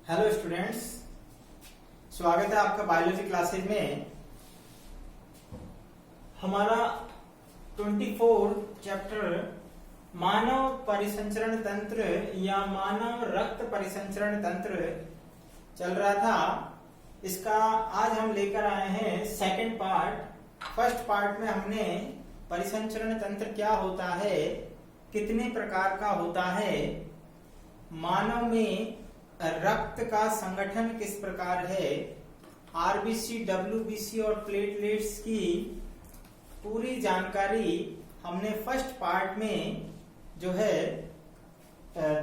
Hello students, स्वागत है आपका बायोलॉजी क्लासेज में। हमारा 24 चैप्टर मानव परिसंचरण तंत्र या मानव रक्त परिसंचरण तंत्र चल रहा था। इसका आज हम लेकर आए हैं सेकंड पार्ट। फर्स्ट पार्ट में हमने परिसंचरण तंत्र क्या होता है, कितने प्रकार का होता है, मानव में रक्त का संगठन किस प्रकार है, आरबीसी, डब्ल्यूबीसी और प्लेटलेट्स की पूरी जानकारी हमने फर्स्ट पार्ट में जो है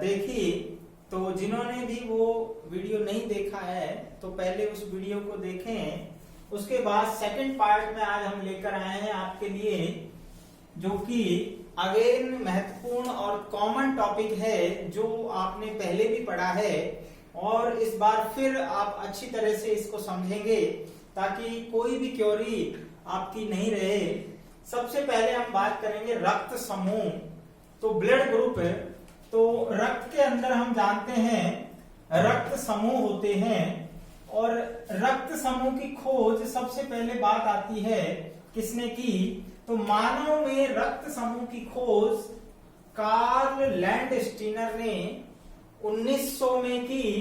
देखी। तो जिन्होंने भी वो वीडियो नहीं देखा है तो पहले उस वीडियो को देखें। उसके बाद सेकंड पार्ट में आज हम लेकर आए हैं आपके लिए, जो कि अगेन महत्वपूर्ण और कॉमन टॉपिक है जो आपने पहले भी पढ़ा है और इस बार फिर आप अच्छी तरह से इसको समझेंगे ताकि कोई भी क्वेरी आपकी नहीं रहे। सबसे पहले हम बात करेंगे रक्त समूह, तो ब्लड ग्रुप। तो रक्त के अंदर हम जानते हैं रक्त समूह होते हैं और रक्त समूह की खोज सबसे पहले बात आती है किसने की, तो मानव में रक्त समूह की खोज कार्ल लैंडस्टीनर ने 1900 में की।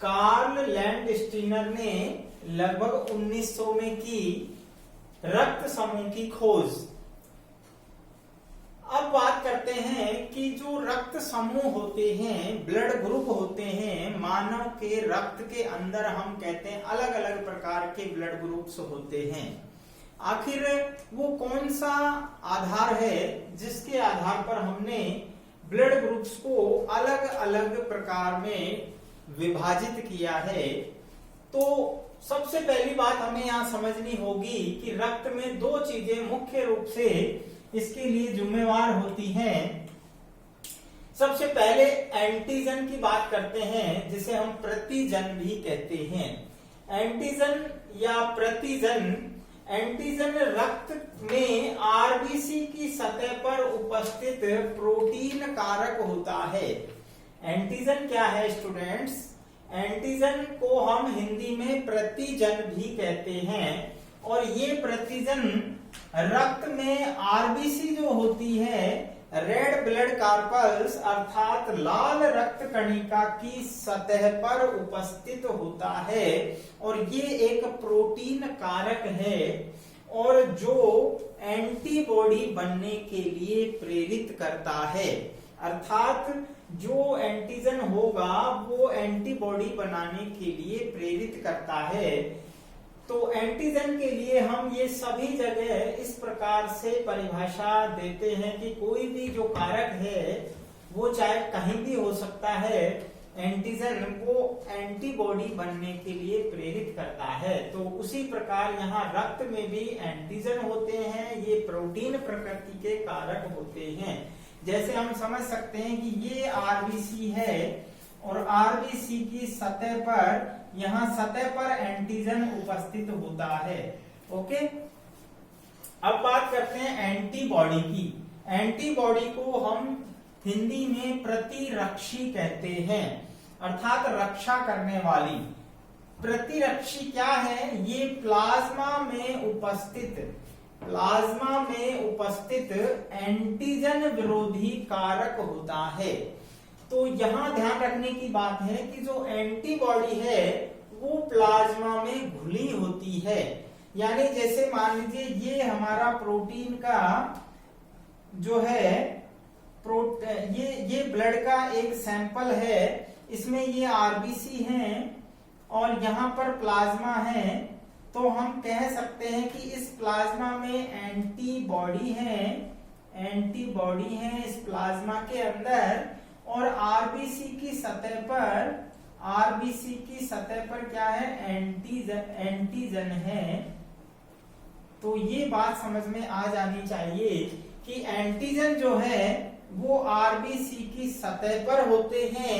कार्ल लैंडस्टीनर ने लगभग 1900 में की रक्त समूह की खोज। अब बात करते हैं कि जो रक्त समूह होते हैं, ब्लड ग्रुप होते हैं मानव के रक्त के अंदर, हम कहते हैं अलग अलग प्रकार के ब्लड ग्रुप्स होते हैं। आखिर वो कौन सा आधार है जिसके आधार पर हमने ब्लड ग्रुप्स को अलग अलग प्रकार में विभाजित किया है। तो सबसे पहली बात हमें यहाँ समझनी होगी कि रक्त में दो चीजें मुख्य रूप से इसके लिए जिम्मेवार होती हैं। सबसे पहले एंटीजन की बात करते हैं, जिसे हम प्रतिजन भी कहते हैं। एंटीजन या प्रतिजन, एंटीजन रक्त में आरबीसी की सतह पर उपस्थित प्रोटीन कारक होता है। एंटीजन क्या है स्टूडेंट्स? एंटीजन को हम हिंदी में प्रतिजन भी कहते हैं और ये प्रतिजन रक्त में आरबीसी जो होती है, रेड ब्लड कार्पल्स अर्थात लाल रक्त कणिका की सतह पर उपस्थित होता है और ये एक प्रोटीन कारक है और जो एंटीबॉडी बनने के लिए प्रेरित करता है। अर्थात जो एंटीजन होगा वो एंटीबॉडी बनाने के लिए प्रेरित करता है। तो एंटीजन के लिए हम ये सभी जगह इस प्रकार से परिभाषा देते हैं कि कोई भी जो कारक है वो चाहे कहीं भी हो सकता है, एंटीजन वो एंटीबॉडी बनने के लिए प्रेरित करता है। तो उसी प्रकार यहाँ रक्त में भी एंटीजन होते हैं, ये प्रोटीन प्रकृति के कारक होते हैं। जैसे हम समझ सकते हैं कि ये आरबीसी है और आरबीसी की सतह पर, यहाँ सतह पर एंटीजन उपस्थित होता है। ओके, अब बात करते हैं एंटीबॉडी की। एंटीबॉडी को हम हिंदी में प्रतिरक्षी कहते हैं, अर्थात रक्षा करने वाली। प्रतिरक्षी क्या है? ये प्लाज्मा में उपस्थित एंटीजन विरोधी कारक होता है। तो यहां ध्यान रखने की बात है कि जो एंटीबॉडी है वो प्लाज्मा में घुली होती है। यानी जैसे मान लीजिए ये हमारा प्रोटीन का जो है ये ब्लड का एक सैंपल है, इसमें ये आरबीसी हैं और यहाँ पर प्लाज्मा है। तो हम कह सकते हैं कि इस प्लाज्मा में एंटीबॉडी है इस प्लाज्मा के अंदर, और आरबीसी की सतह पर क्या है? एंटीजन है। तो ये बात समझ में आ जानी चाहिए कि एंटीजन जो है वो आरबीसी की सतह पर होते हैं,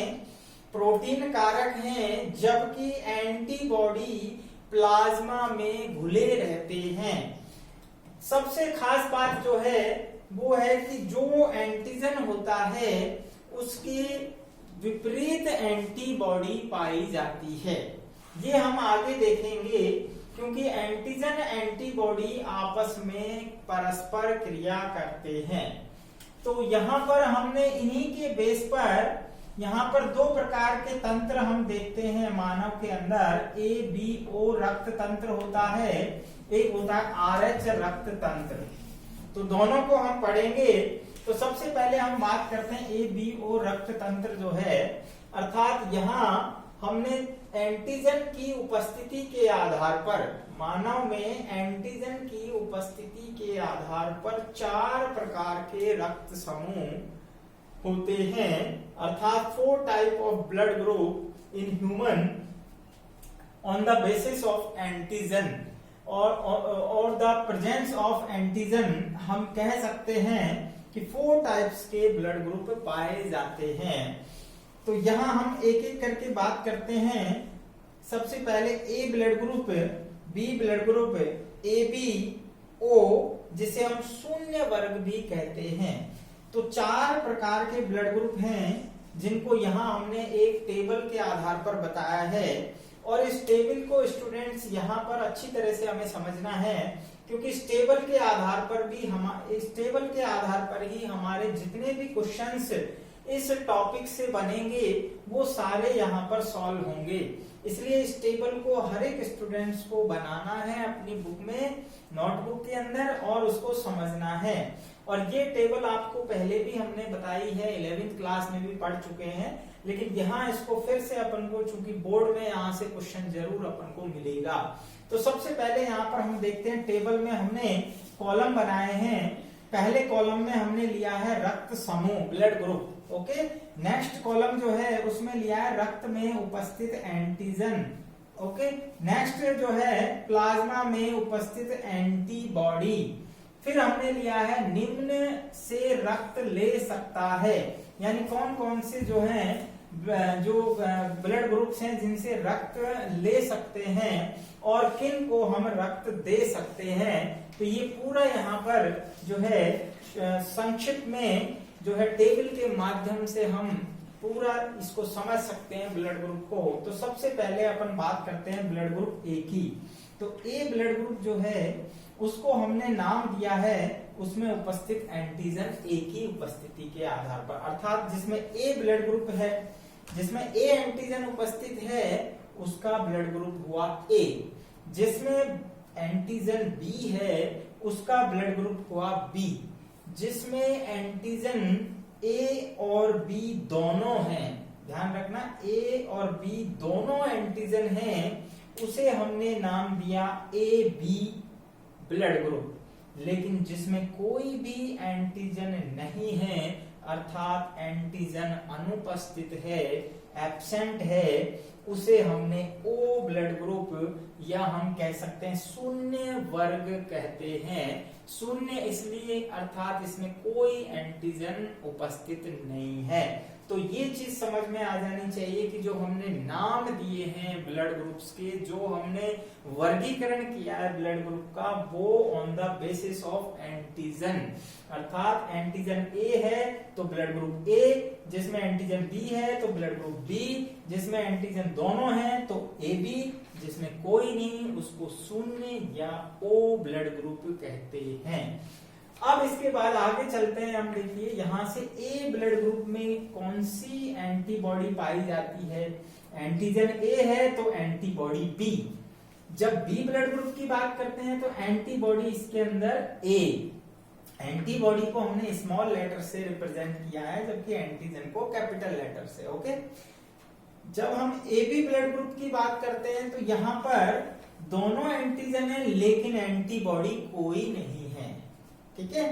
प्रोटीन कारक हैं, जबकि एंटीबॉडी प्लाज्मा में घुले रहते हैं। सबसे खास बात जो है वो है कि जो एंटीजन होता है उसकी विपरीत एंटीबॉडी पाई जाती है। ये हम आगे देखेंगे, क्योंकि एंटीजन एंटीबॉडी आपस में परस्पर क्रिया करते हैं। तो यहाँ पर हमने इन्हीं के बेस पर यहाँ पर दो प्रकार के तंत्र हम देखते हैं मानव के अंदर। ABO रक्त तंत्र होता है, एक होता है RH रक्त तंत्र। तो दोनों को हम पढ़ेंगे। तो सबसे पहले हम बात करते हैं ABO रक्त तंत्र जो है, अर्थात यहाँ हमने एंटीजन की उपस्थिति के आधार पर, मानव में एंटीजन की उपस्थिति के आधार पर 4 प्रकार के रक्त समूह होते हैं, अर्थात 4 type of blood group in human on the basis of antigen और द प्रेजेंस ऑफ एंटीजन। हम कह सकते हैं कि 4 टाइप्स के ब्लड ग्रुप पाए जाते हैं। तो यहाँ हम एक एक करके बात करते हैं। सबसे पहले A blood group, B blood group, ABO जिसे हम शून्य वर्ग भी कहते हैं। तो 4 प्रकार के ब्लड ग्रुप हैं जिनको यहाँ हमने एक टेबल के आधार पर बताया है, और इस टेबल को स्टूडेंट्स यहाँ पर अच्छी तरह से हमें समझना है, क्योंकि इस टेबल के आधार पर ही हमारे जितने भी क्वेश्चंस इस टॉपिक से बनेंगे वो सारे यहाँ पर सॉल्व होंगे। इसलिए इस टेबल को हर एक स्टूडेंट्स को बनाना है अपनी बुक में, नोटबुक के अंदर, और उसको समझना है। और ये टेबल आपको पहले भी हमने बताई है, 11वीं क्लास में भी पढ़ चुके हैं, लेकिन यहाँ इसको फिर से अपन को, चूंकि बोर्ड में यहाँ से क्वेश्चन जरूर अपन को मिलेगा। तो सबसे पहले यहाँ पर हम देखते हैं, टेबल में हमने कॉलम बनाए हैं। पहले कॉलम में हमने लिया है रक्त समूह, blood group, okay. Next column जो है उसमें लिया है रक्त में उपस्थित एंटीजन, ओके। नेक्स्ट जो है प्लाज्मा में उपस्थित एंटीबॉडी। फिर हमने लिया है निम्न से रक्त ले सकता है, यानी कौन कौन से जो हैं जो ब्लड ग्रुप्स हैं जिनसे रक्त ले सकते हैं और किन को हम रक्त दे सकते हैं। तो ये पूरा यहाँ पर जो है संक्षिप्त में जो है टेबल के माध्यम से हम पूरा इसको समझ सकते हैं ब्लड ग्रुप को। तो सबसे पहले अपन बात करते हैं ब्लड ग्रुप A की। तो A ब्लड ग्रुप जो है उसको हमने नाम दिया है उसमें उपस्थित एंटीजन A की उपस्थिति के आधार पर, अर्थात जिसमें A ब्लड ग्रुप है, जिसमें A एंटीजन उपस्थित है उसका ब्लड ग्रुप हुआ A। जिसमें एंटीजन B है उसका ब्लड ग्रुप हुआ B। जिसमें एंटीजन A और B दोनों हैं, ध्यान रखना A और B दोनों एंटीजन हैं, उसे हमने नाम दिया AB ब्लड ग्रुप। लेकिन जिसमें कोई भी एंटीजन नहीं है, अर्थात एंटीजन अनुपस्थित है, एब्सेंट है, उसे हमने O ब्लड ग्रुप या हम कह सकते हैं शून्य वर्ग कहते हैं। शून्य इसलिए अर्थात इसमें कोई एंटीजन उपस्थित नहीं है। तो ये चीज समझ में आ जानी चाहिए कि जो हमने नाम दिए हैं ब्लड ग्रुप्स के, जो हमने वर्गीकरण किया है ब्लड ग्रुप का, वो on the basis of antigen, अर्थात एंटीजन A है तो ब्लड ग्रुप A, जिसमें एंटीजन B है तो ब्लड ग्रुप B, जिसमें एंटीजन दोनों हैं तो AB, जिसमें कोई नहीं उसको शून्य या O ब्लड ग्रुप कहते हैं। अब इसके बाद आगे चलते हैं हम। देखिए यहाँ से A ब्लड ग्रुप में कौन सी एंटीबॉडी पाई जाती है। एंटीजन A है तो एंटीबॉडी B। जब B ब्लड ग्रुप की बात करते हैं तो एंटीबॉडी इसके अंदर A। एंटीबॉडी को हमने स्मॉल लेटर से रिप्रेजेंट किया है, जबकि एंटीजन को कैपिटल लेटर से, ओके। जब हम AB ब्लड ग्रुप की बात करते हैं तो यहाँ पर दोनों एंटीजन है लेकिन एंटीबॉडी कोई नहीं है, ठीक है।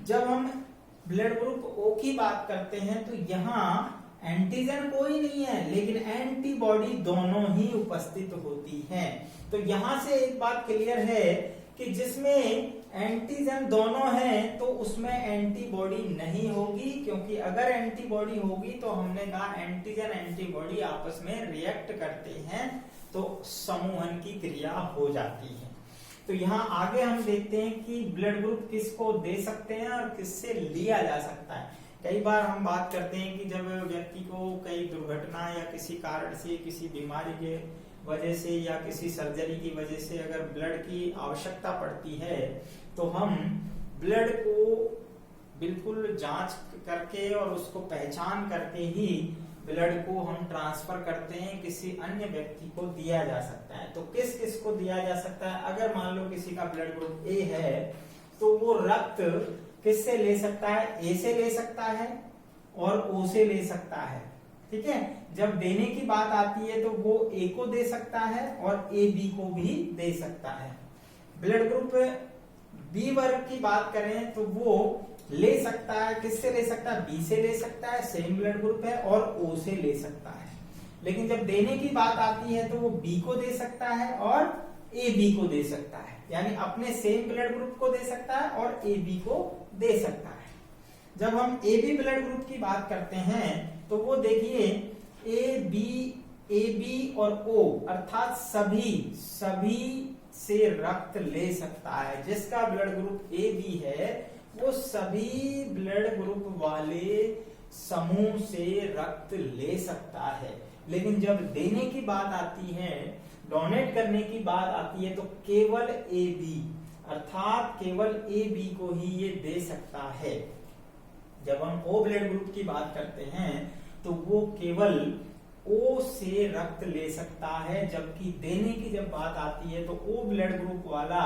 जब हम ब्लड ग्रुप O की बात करते हैं तो यहाँ एंटीजन कोई नहीं है लेकिन एंटीबॉडी दोनों ही उपस्थित होती हैं। तो यहाँ से एक बात क्लियर है कि जिसमें एंटीजन दोनों हैं तो उसमें एंटीबॉडी नहीं होगी, क्योंकि अगर एंटीबॉडी होगी तो हमने कहा एंटीजन एंटीबॉडी आपस में रिएक्ट करते हैं तो समूहन की क्रिया हो जाती है। तो यहाँ आगे हम देखते हैं कि ब्लड ग्रुप किसको दे सकते हैं और किससे लिया जा सकता है। कई बार हम बात करते हैं कि जब व्यक्ति को कई दुर्घटना या किसी कारण से, किसी बीमारी के वजह से या किसी सर्जरी की वजह से अगर ब्लड की आवश्यकता पड़ती है तो हम ब्लड को बिल्कुल जांच करके और उसको पहचान करके ही ब्लड को हम ट्रांसफर करते हैं, किसी अन्य व्यक्ति को दिया जा सकता है। तो किस किस को दिया जा सकता है? अगर मान लो किसी का ब्लड ग्रुप ए है तो वो रक्त किससे ले सकता है? ए से ले सकता है और ओ से ले सकता है। ठीक है, जब देने की बात आती है तो वो ए को दे सकता है और ए बी को भी दे सकता है। ब्लड ग्रुप बी वर्ग की बात करें तो वो ले सकता है, किससे ले सकता है? बी से ले सकता है, सेम ब्लड ग्रुप है, और ओ से ले सकता है। लेकिन जब देने की बात आती है तो वो बी को दे सकता है और ए बी को दे सकता है, यानी अपने सेम ब्लड ग्रुप को दे सकता है और ए बी को दे सकता है। जब हम ए बी ब्लड ग्रुप की बात करते हैं तो वो देखिए ए बी और ओ अर्थात सभी से रक्त ले सकता है। जिसका ब्लड ग्रुप ए बी है वो सभी ब्लड ग्रुप वाले समूह से रक्त ले सकता है। लेकिन जब देने की बात आती है, डोनेट करने की बात आती है, तो केवल ए बी अर्थात केवल ए बी को ही ये दे सकता है। जब हम ओ ब्लड ग्रुप की बात करते हैं तो वो केवल ओ से रक्त ले सकता है, जबकि देने की जब बात आती है तो ओ ब्लड ग्रुप वाला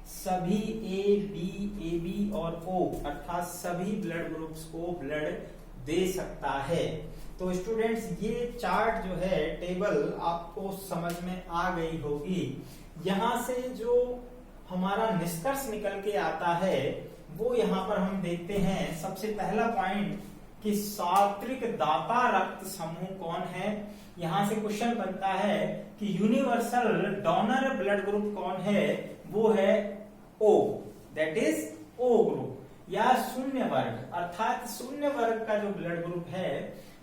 सभी ए बी और ओ अर्थात सभी ब्लड ग्रुप्स को ब्लड दे सकता है। तो स्टूडेंट्स ये चार्ट जो है, टेबल आपको समझ में आ गई होगी। यहां से जो हमारा निष्कर्ष निकल के आता है वो यहाँ पर हम देखते हैं। सबसे पहला पॉइंट कि सात्विक दाता रक्त समूह कौन है। यहां से क्वेश्चन बनता है कि यूनिवर्सल डोनर ब्लड ग्रुप कौन है, वो है O, that is O group या शून्य वर्ग, अर्थात शून्य वर्ग का जो ब्लड ग्रुप है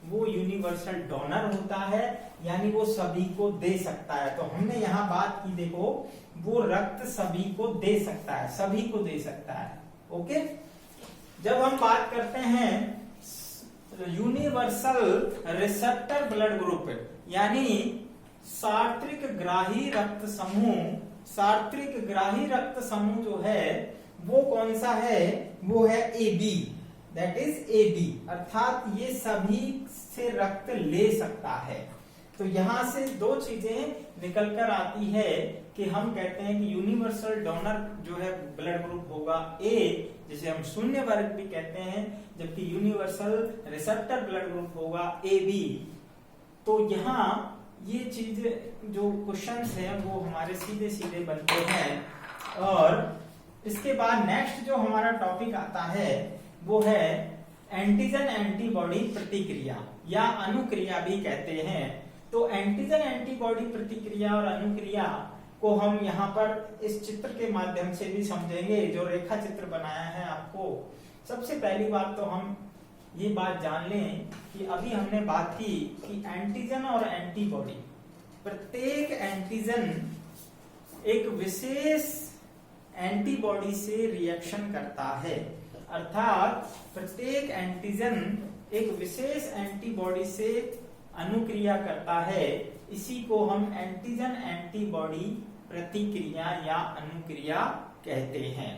वो यूनिवर्सल डोनर होता है, यानी वो सभी को दे सकता है। तो हमने यहाँ बात की, देखो वो रक्त सभी को दे सकता है, सभी को दे सकता है। ओके, जब हम बात करते हैं यूनिवर्सल रिसेप्टर ब्लड ग्रुप यानी सार्वत्रिक ग्राही रक्त समूह, सार्वत्रिक ग्राही रक्त समूह जो है वो कौन सा है? वो है A B, that is A B, अर्थात ये सभी से रक्त ले सकता है। तो यहां से दो चीजें निकल कर आती है कि हम कहते हैं कि यूनिवर्सल डोनर जो है ब्लड ग्रुप होगा ए, जिसे हम शून्य वर्ग भी कहते हैं, जबकि यूनिवर्सल रिसेप्टर ब्लड ग्रुप होगा ए बी। तो यहाँ ये चीज जो क्वेश्चंस है वो हमारे सीधे सीधे बनते हैं। और इसके बाद नेक्स्ट जो हमारा टॉपिक आता है वो है एंटीजन एंटीबॉडी प्रतिक्रिया या अनुक्रिया भी कहते हैं। तो एंटीजन एंटीबॉडी प्रतिक्रिया और अनुक्रिया को हम यहाँ पर इस चित्र के माध्यम से भी समझेंगे, जो रेखा चित्र बनाया है आपको। सबसे पहली बात तो हम ये बात जान लें कि अभी हमने बात की कि एंटीजन और एंटीबॉडी, प्रत्येक एंटीजन एक विशेष एंटीबॉडी से रिएक्शन करता है, अर्थात प्रत्येक एंटीजन एक विशेष एंटीबॉडी से अनुक्रिया करता है। इसी को हम एंटीजन एंटीबॉडी प्रतिक्रिया या अनुक्रिया कहते हैं।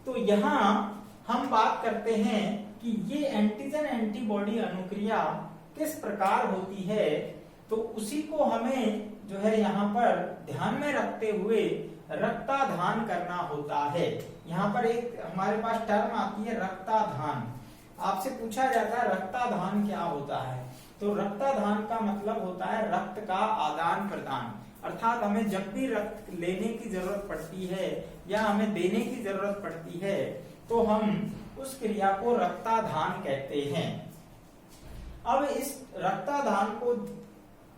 तो यहाँ हम बात करते हैं कि ये एंटीजन एंटीबॉडी अनुक्रिया किस प्रकार होती है, तो उसी को हमें जो है यहाँ पर ध्यान में रखते हुए रक्ताधान करना होता है। यहाँ पर एक हमारे पास टर्म आती है रक्ताधान। आपसे पूछा जाता है रक्ताधान क्या होता है, तो रक्ताधान का मतलब होता है रक्त का आदान प्रदान, अर्थात हमें जब भी रक्त लेने की जरूरत पड़ती है या हमें देने की जरूरत पड़ती है तो हम उस क्रिया को रक्ताधान कहते हैं। अब इस रक्ताधान को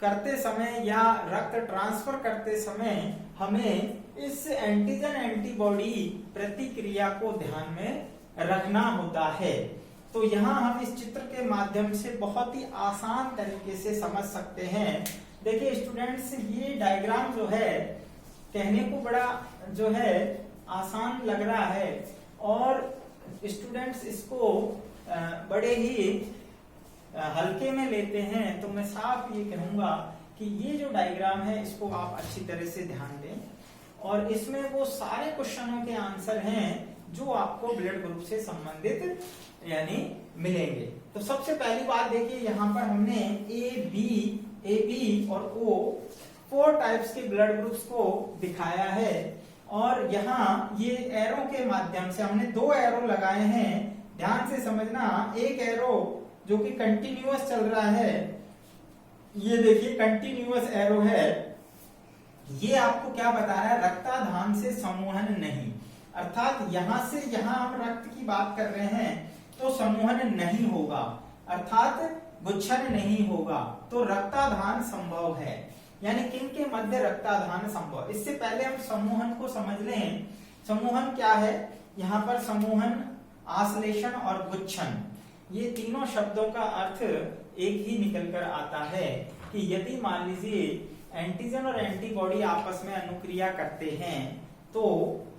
करते समय या रक्त ट्रांसफर करते समय हमें इस एंटीजन एंटीबॉडी प्रतिक्रिया को ध्यान में रखना होता है। तो यहाँ हम इस चित्र के माध्यम से बहुत ही आसान तरीके से समझ सकते हैं। देखिए स्टूडेंट्स, ये डायग्राम जो है कहने को बड़ा जो है आसान लग रहा है और स्टूडेंट्स इसको बड़े ही हल्के में लेते हैं, तो मैं साफ ये कहूंगा कि ये जो डायग्राम है इसको आप अच्छी तरह से ध्यान दें, और इसमें वो सारे क्वेश्चनों के आंसर हैं जो आपको ब्लड ग्रुप से संबंधित यानी मिलेंगे। तो सबसे पहली बात देखिए, यहाँ पर हमने ए बी और ओ 4 टाइप्स के ब्लड ग्रुप्स को दिखाया है, और यहाँ ये एरो के माध्यम से हमने 2 एरो लगाए हैं। ध्यान से समझना, एक एरो जो कि कंटिन्यूअस चल रहा है, ये देखिए कंटिन्यूअस एरो है, ये आपको क्या बता रहा है, रक्ताधान से समूहन नहीं, अर्थात यहां से यहां हम रक्त की बात कर रहे हैं तो समूहन नहीं होगा, अर्थात गुच्छन नहीं होगा, तो रक्ताधान संभव है। यानी किन के मध्य रक्ताधान संभव। इससे पहले हम समूहन को समझ लें। समूहन क्या है, यहाँ पर समूहन, आश्लेषण और गुच्छन, ये तीनों शब्दों का अर्थ एक ही निकल कर आता है कि यदि मान लीजिए एंटीजन और एंटीबॉडी आपस में अनुक्रिया करते हैं तो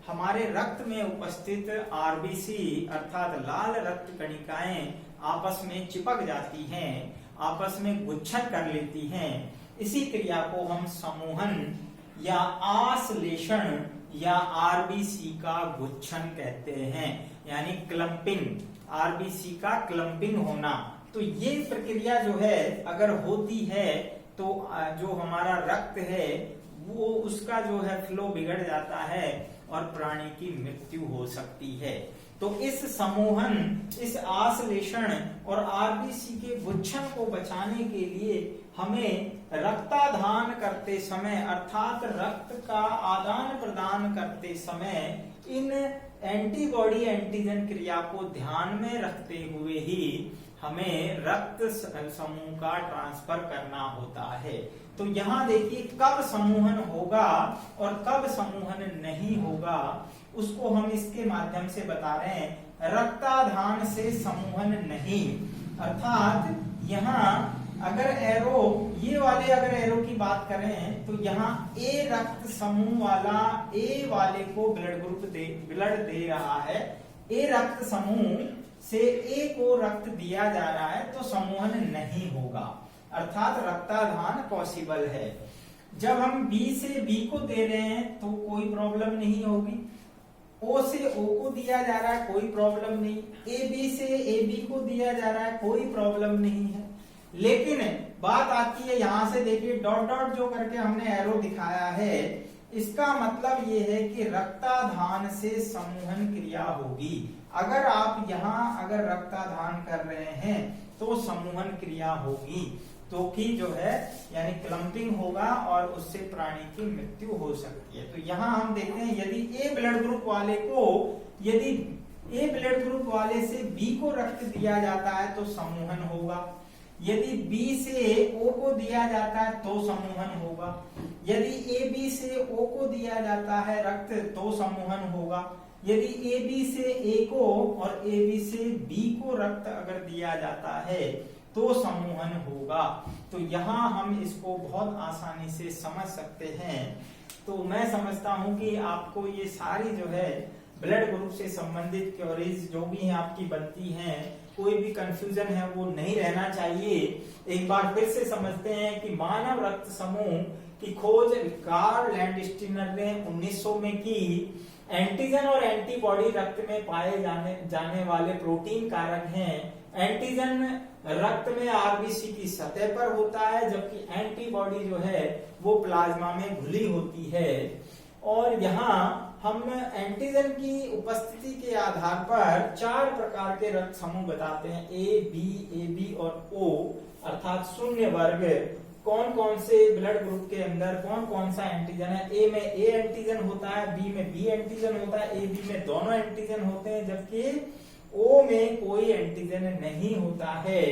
हमारे रक्त में उपस्थित आरबीसी अर्थात लाल रक्त कणिकाएं आपस में चिपक जाती हैं, आपस में गुच्छन कर लेती हैं। इसी क्रिया को हम समूहन या आश्लेषण या आरबीसी का गुच्छन कहते हैं, यानी क्लंपिंग, आरबीसी का क्लंपिंग होना। तो ये प्रक्रिया जो है अगर होती है तो जो हमारा रक्त है वो उसका जो है फ्लो बिगड़ जाता है और प्राणी की मृत्यु हो सकती है। तो इस समूहन, इस आश्लेषण और आरबीसी के गुच्छन को बचाने के लिए हमें रक्ताधान करते समय अर्थात रक्त का आदान प्रदान करते समय इन एंटीबॉडी एंटीजन क्रिया को ध्यान में रखते हुए ही हमें रक्त समूह का ट्रांसफर करना होता है। तो यहाँ देखिए कब समूहन होगा और कब समूहन नहीं होगा उसको हम इसके माध्यम से बता रहे हैं। रक्ताधान से समूहन नहीं, अर्थात यहाँ अगर एरो, ये वाले अगर एरो की बात करें तो यहाँ ए रक्त समूह वाला ए वाले को ब्लड दे रहा है, ए रक्त समूह से ए को रक्त दिया जा रहा है तो समूहन नहीं होगा, अर्थात रक्ताधान पॉसिबल है। जब हम बी से बी को दे रहे हैं तो कोई प्रॉब्लम नहीं होगी, ओ से ओ को दिया जा रहा है कोई प्रॉब्लम नहीं, ए बी से ए बी को दिया जा रहा है कोई प्रॉब्लम नहीं है। लेकिन बात आती है यहां से, देखिए डॉट डॉट जो करके हमने एरो दिखाया है, इसका मतलब ये है कि रक्ताधान से समूहन क्रिया होगी। अगर आप यहाँ अगर रक्ताधान कर रहे हैं तो समूहन क्रिया होगी, तो कि जो है यानी क्लंपिंग होगा और उससे प्राणी की मृत्यु हो सकती है। तो यहाँ हम देखते हैं यदि ए ब्लड ग्रुप वाले को, यदि ए ब्लड ग्रुप वाले से बी को रक्त दिया जाता है तो समूहन होगा, यदि बी से ओ को दिया जाता है तो समूहन होगा, यदि ए बी से ओ को दिया जाता है रक्त तो समूहन होगा, यदि ए बी से ए को और ए बी से बी को रक्त अगर दिया जाता है तो समूहन होगा। तो यहाँ हम इसको बहुत आसानी से समझ सकते हैं। तो मैं समझता हूं कि आपको ये सारी जो है ब्लड ग्रुप से संबंधित क्वेरीज जो भी हैं आपकी बनती हैं, कोई भी कंफ्यूजन है वो नहीं रहना चाहिए। एक बार फिर से समझते हैं कि मानव रक्त समूह की खोज कार्ल लैंडस्टीनर ने 1900 में की। एंटीजन और एंटीबॉडी रक्त में पाए जाने वाले प्रोटीन कारक हैं। एंटीजन रक्त में आरबीसी की सतह पर होता है, जबकि एंटीबॉडी जो है वो प्लाज्मा में घुली होती है। और यहाँ हम एंटीजन की उपस्थिति के आधार पर 4 प्रकार के रक्त समूह बताते हैं, ए बी और ओ, अर्थात शून्य वर्ग। कौन कौन से ब्लड ग्रुप के अंदर कौन कौन सा एंटीजन है। ए में ए एंटीजन होता है, बी में बी एंटीजन होता है, ए बी में दोनों एंटीजन होते हैं, जबकि ओ में कोई एंटीजन नहीं होता है।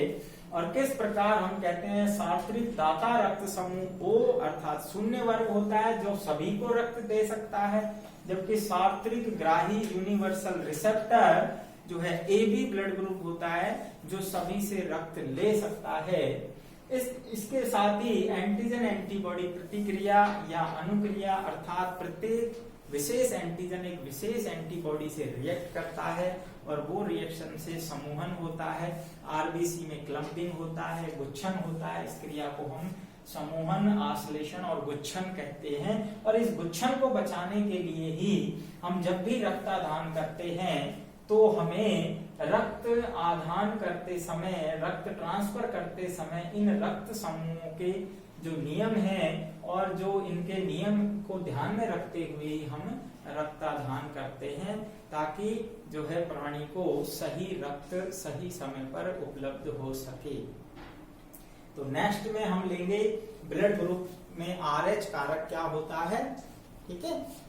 और किस प्रकार हम कहते हैं सात्विक दाता रक्त समूह ओ अर्थात शून्य वर्ग होता है जो सभी को रक्त दे सकता है, जबकि सात्विक ग्राही यूनिवर्सल रिसेप्टर जो है ए बी ब्लड ग्रुप होता है जो सभी से रक्त ले सकता है। इसके साथ ही एंटीजन एंटीबॉडी प्रतिक्रिया या अनुक्रिया अर्थात प्रत्येक विशेष एंटीजन एक विशेष एंटीबॉडी से रिएक्ट करता है और वो रिएक्शन से समूहन होता है। आरबीसी में क्लम्पिंग होता है, गुच्छन होता है। इस क्रिया को हम समूहन, आश्लेषण और गुच्छन कहते हैं। और इस गुच्छन को बचाने के लिए ही हम जब भी रक्तादान करते हैं तो हमें रक्त आदान करते समय, रक्त ट्रांसफर करते समय इन रक्त समूहों के जो नियम हैं और जो इनके नियम को ध्यान में रखते हुए ही हम रक्तादान करते हैं, ताकि जो है प्राणी को सही रक्त सही समय पर उपलब्ध हो सके। तो नेक्स्ट में हम लेंगे ब्लड ग्रुप में RH कारक क्या होता है। ठीक है।